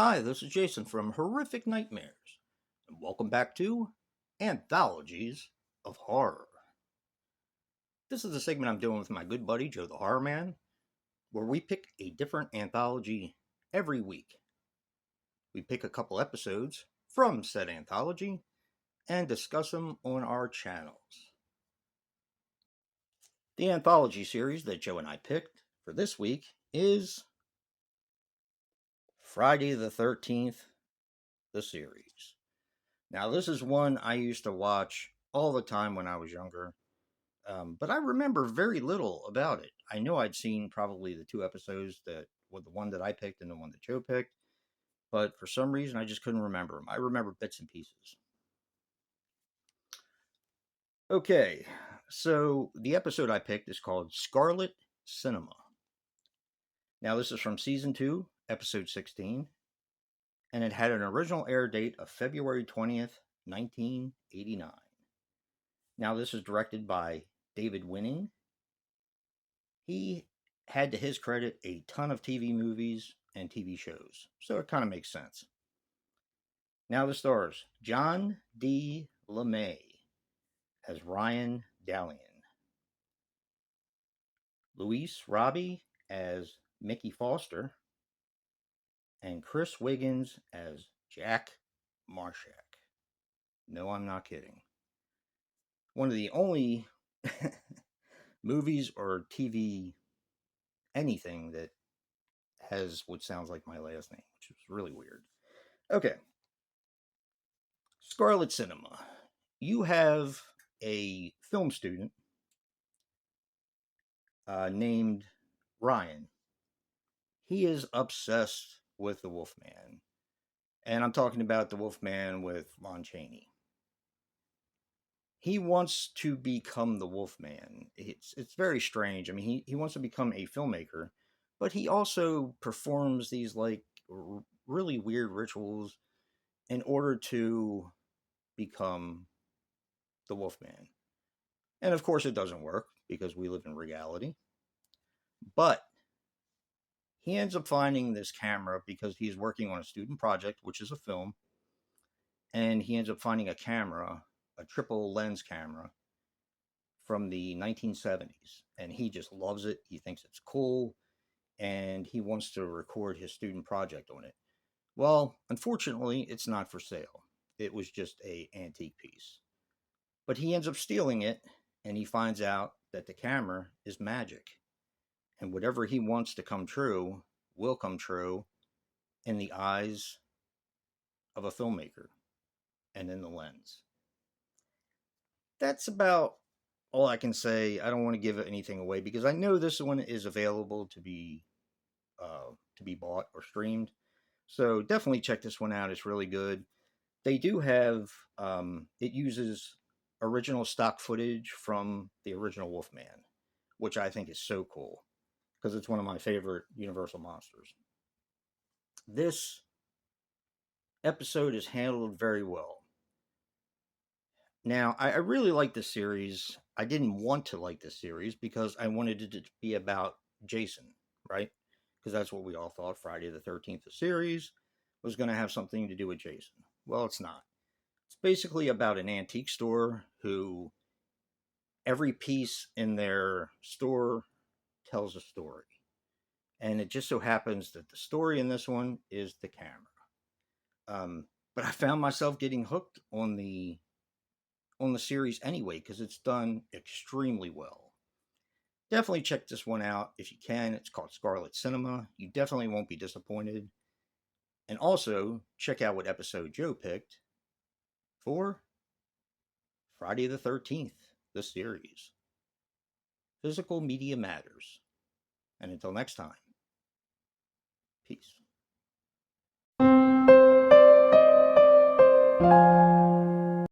Hi, this is Jason from Horrific Nightmares, and welcome back to Anthologies of Horror. This is a segment I'm doing with my good buddy Joe the Horror Man, where we pick a different anthology every week. We pick a couple episodes from said anthology and discuss them on our channels. The anthology series that Joe and I picked for this week is Friday the 13th, the series. Now, this is one I used to watch all the time when I was younger, but I remember very little about it. I know I'd seen probably the two episodes that were the one that I picked and the one that Joe picked, but for some reason I just couldn't remember them. I remember bits and pieces. Okay, so the episode I picked is called Scarlet Cinema. Now, this is from season 2, episode 16, and it had an original air date of February 20th, 1989. Now, this is directed by David Winning. He had to his credit a ton of TV movies and TV shows, so it kind of makes sense. Now, the stars: John D. LeMay as Ryan Dallion, Luis Robbie as Mickey Foster, and Chris Wiggins as Jack Marshak. No, I'm not kidding. One of the only movies or TV anything that has what sounds like my last name, which is really weird. Okay. Scarlet Cinema. You have a film student named Ryan. He is obsessed with the Wolfman. And I'm talking about the Wolfman with Lon Chaney. He wants to become the Wolfman. It's very strange. I mean, he wants to become a filmmaker, but he also performs these really weird rituals in order to become the Wolfman. And of course, it doesn't work because we live in reality. But he ends up finding this camera because he's working on a student project, which is a film. And he ends up finding a camera, a triple lens camera from the 1970s. And he just loves it. He thinks it's cool. And he wants to record his student project on it. Well, unfortunately, it's not for sale. It was just an antique piece. But he ends up stealing it, and he finds out that the camera is magic. And whatever he wants to come true will come true in the eyes of a filmmaker and in the lens. That's about all I can say. I don't want to give anything away because I know this one is available to be bought or streamed. So definitely check this one out. It's really good. They do have it uses original stock footage from the original Wolfman, which I think is so cool because it's one of my favorite Universal monsters. This episode is handled very well. Now, I really like this series. I didn't want to like this series because I wanted it to be about Jason, right? Because that's what we all thought. Friday the 13th, the series, was going to have something to do with Jason. Well, it's not. It's basically about an antique store who every piece in their store tells a story. And it just so happens that the story in this one is the camera. But I found myself getting hooked on the series anyway because it's done extremely well. Definitely check this one out if you can. It's called Scarlet Cinema. You definitely won't be disappointed. And also check out what episode Joe picked for Friday the 13th, the series. Physical media matters. And until next time, peace.